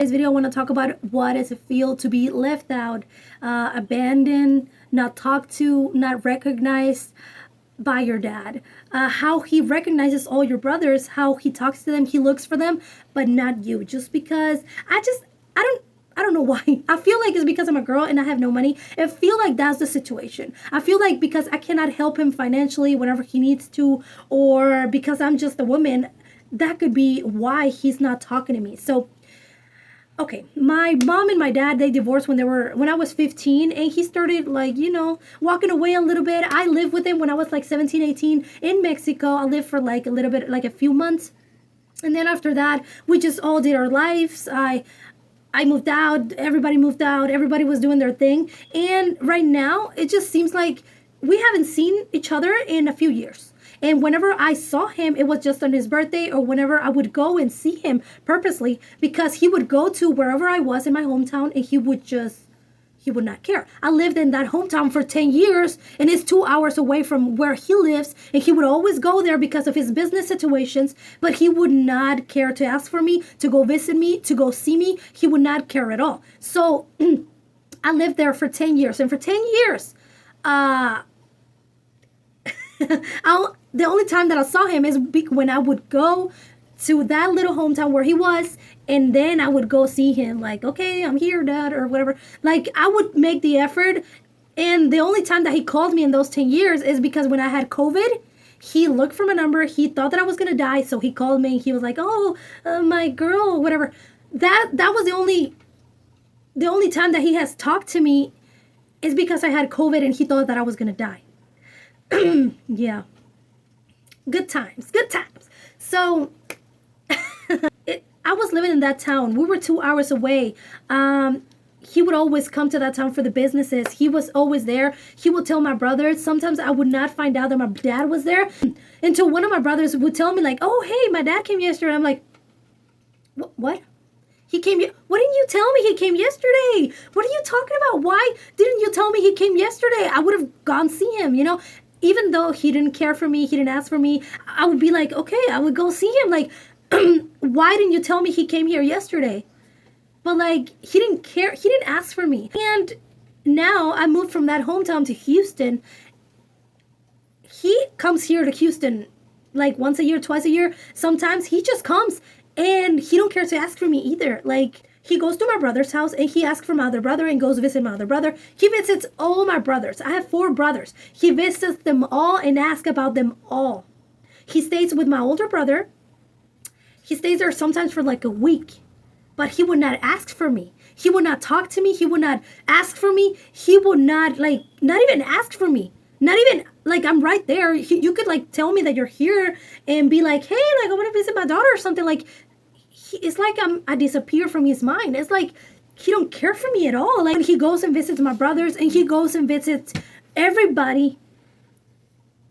This video, I want to talk about what does it feel to be left out, abandoned, not talked to, not recognized by your dad. How he recognizes all your brothers, how he talks to them, he looks for them, but not you. Just because I don't know why. I feel like it's because I'm a girl and I have no money. I feel like that's the situation. I feel like because I cannot help him financially whenever he needs to, or because I'm just a woman, that could be why he's not talking to me. So okay, my mom and my dad, they divorced when I was 15, and he started like, walking away a little bit. I lived with him when I was like 17, 18 in Mexico. I lived for like a little bit, like a few months. And then after that, we just all did our lives. I moved out, everybody moved out, everybody was doing their thing. And right now, it just seems like we haven't seen each other in a few years. And whenever I saw him, it was just on his birthday, or whenever I would go and see him purposely, because he would go to wherever I was in my hometown and he would not care. I lived in that hometown for 10 years and it's 2 hours away from where he lives, and he would always go there because of his business situations, but he would not care to ask for me, to go visit me, to go see me. He would not care at all. So I lived there for 10 years, and for 10 years, the only time that I saw him is when I would go to that little hometown where he was, and then I would go see him, like, okay, I'm here, Dad, or whatever. Like, I would make the effort, and the only time that he called me in those 10 years is because when I had COVID, he looked for my number, he thought that I was going to die, so he called me, and he was like, oh, my girl, whatever. That was the only time that he has talked to me is because I had COVID, and he thought that I was going to die. Yeah. Good times. So I was living in that town. We were 2 hours away. He would always come to that town for the businesses. He was always there. He would tell my brothers. Sometimes I would not find out that my dad was there until one of my brothers would tell me, like, oh, hey, my dad came yesterday. I'm like, what? He came. Why didn't you tell me he came yesterday? What are you talking about? Why didn't you tell me he came yesterday? I would have gone see him, Even though he didn't care for me, he didn't ask for me, I would be like, okay, I would go see him. Like, why didn't you tell me he came here yesterday? But like, he didn't care. He didn't ask for me. And now I moved from that hometown to Houston. He comes here to Houston like once a year, twice a year. Sometimes he just comes, and he don't care to ask for me either. Like, he goes to my brother's house and he asks for my other brother and goes to visit my other brother. He visits all my brothers. I have 4 brothers. He visits them all and asks about them all. He stays with my older brother. He stays there sometimes for like a week, but he would not ask for me. He would not talk to me. He would not ask for me. He would not not even ask for me. Not even like I'm right there. You could like tell me that you're here and be like, hey, like I want to visit my daughter or something. Like, it's like I disappear from his mind. It's like he don't care for me at all. Like, he goes and visits my brothers and he goes and visits everybody.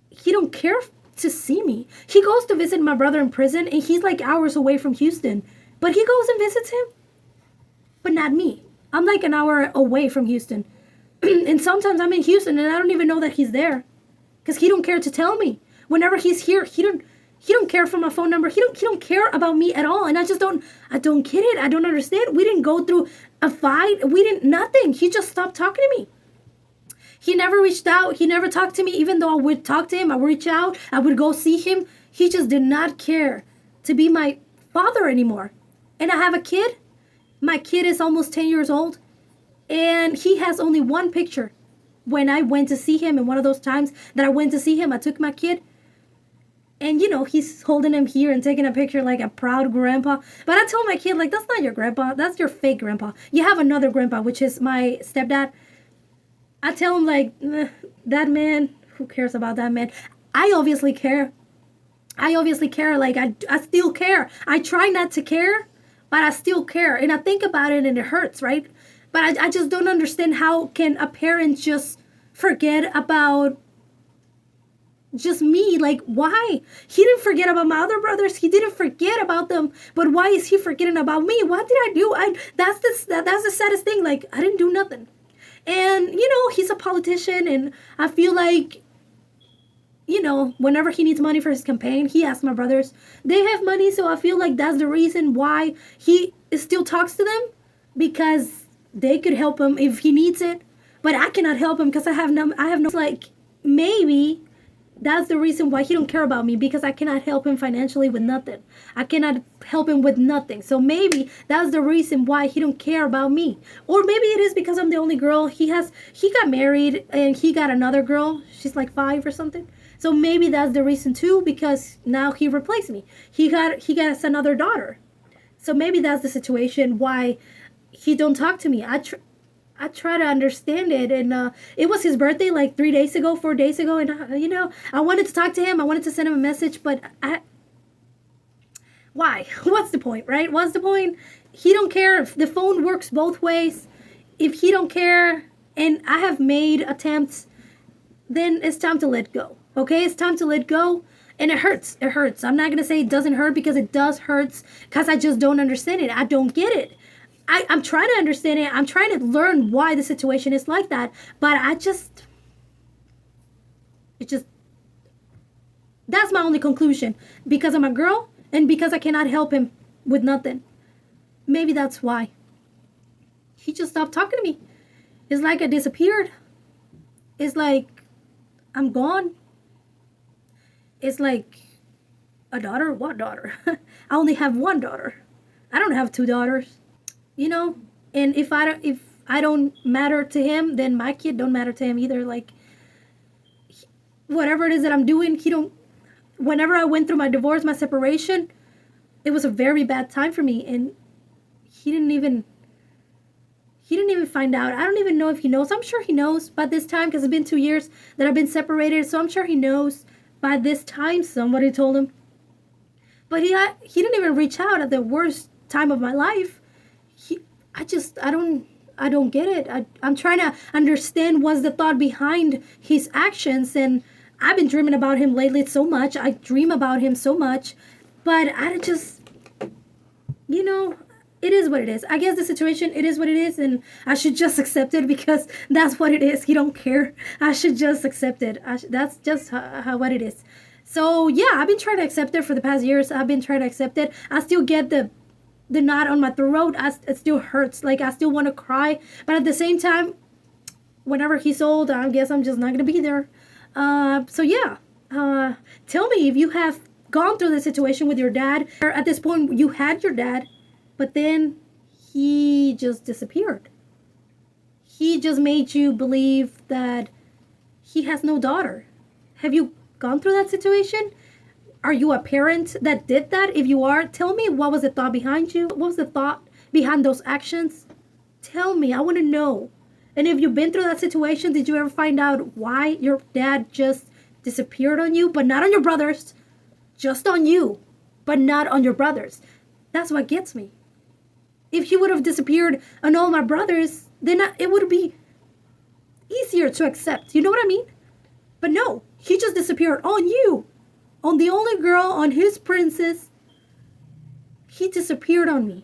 He don't care to see me. He goes to visit my brother in prison and he's like hours away from Houston. But he goes and visits him. But not me. I'm like an hour away from Houston. And sometimes I'm in Houston and I don't even know that he's there. Because he don't care to tell me. Whenever he's here, he don't care for my phone number. He don't care about me at all. And I don't get it. I don't understand. We didn't go through a fight. Nothing. He just stopped talking to me. He never reached out. He never talked to me. Even though I would talk to him, I would reach out. I would go see him. He just did not care to be my father anymore. And I have a kid. My kid is almost 10 years old. And he has only one picture. When I went to see him, and one of those times that I went to see him, I took my kid. And, he's holding him here and taking a picture like a proud grandpa. But I told my kid, like, that's not your grandpa. That's your fake grandpa. You have another grandpa, which is my stepdad. I tell him, like, that man, who cares about that man? I obviously care. Like, I still care. I try not to care, but I still care. And I think about it and it hurts, right? But I just don't understand how can a parent just forget about just me. Like, why? He didn't forget about my other brothers. He didn't forget about them. But why is he forgetting about me? What did I do? That's the saddest thing. Like, I didn't do nothing. And, he's a politician, and I feel like, whenever he needs money for his campaign, he asks my brothers. They have money, so I feel like that's the reason why he still talks to them because they could help him if he needs it, but I cannot help him because I have no, like, maybe that's the reason why he don't care about me, because I cannot help him financially with nothing. I cannot help him with nothing. So maybe that's the reason why he don't care about me. Or maybe it is because I'm the only girl. He got married and he got another girl. She's like 5 or something. So maybe that's the reason too, because now he replaced me. He got another daughter. So maybe that's the situation why he don't talk to me. I try to understand it, and it was his birthday like 4 days ago, and I wanted to talk to him. I wanted to send him a message, but why? What's the point, right? What's the point? He don't care. If the phone works both ways. If he don't care, and I have made attempts, then it's time to let go. Okay, it's time to let go. And it hurts. It hurts. I'm not going to say it doesn't hurt, because it does hurt, because I just don't understand it. I don't get it. I'm trying to understand it. I'm trying to learn why the situation is like that. But that's my only conclusion. Because I'm a girl and because I cannot help him with nothing. Maybe that's why. He just stopped talking to me. It's like I disappeared. It's like I'm gone. It's like a daughter? What daughter? I only have one daughter. I don't have 2 daughters. And if I don't matter to him, then my kid don't matter to him either. Like, whatever it is that I'm doing, whenever I went through my divorce, my separation, it was a very bad time for me, and he didn't even find out. I don't even know if he knows. I'm sure he knows by this time, because it's been 2 years that I've been separated, so I'm sure he knows by this time. Somebody told him. But he didn't even reach out at the worst time of my life. I don't get it. I'm trying to understand what's the thought behind his actions, and I've been dreaming about him lately so much. I dream about him so much, but I just, it is what it is. I guess the situation, it is what it is, and I should just accept it, because that's what it is. He don't care. I should just accept it. That's just what it is. So yeah, I've been trying to accept it for the past years. I've been trying to accept it. I still get the knot on my throat. It still hurts. Like, I still want to cry. But at the same time, whenever he's old, I guess I'm just not going to be there. So yeah. Tell me if you have gone through this situation with your dad. Or at this point, you had your dad, but then he just disappeared. He just made you believe that he has no daughter. Have you gone through that situation? Are you a parent that did that? If you are, tell me, what was the thought behind you? What was the thought behind those actions? Tell me. I want to know. And if you've been through that situation, did you ever find out why your dad just disappeared on you, but not on your brothers? Just on you, but not on your brothers. That's what gets me. If he would have disappeared on all my brothers, then it would be easier to accept. You know what I mean? But no, he just disappeared on you. On the only girl, on his princess. He disappeared on me.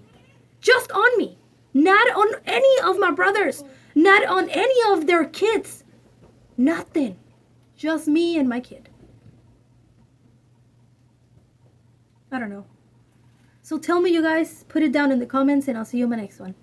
Just on me. Not on any of my brothers. Not on any of their kids. Nothing. Just me and my kid. I don't know. So tell me, you guys. Put it down in the comments, and I'll see you in my next one.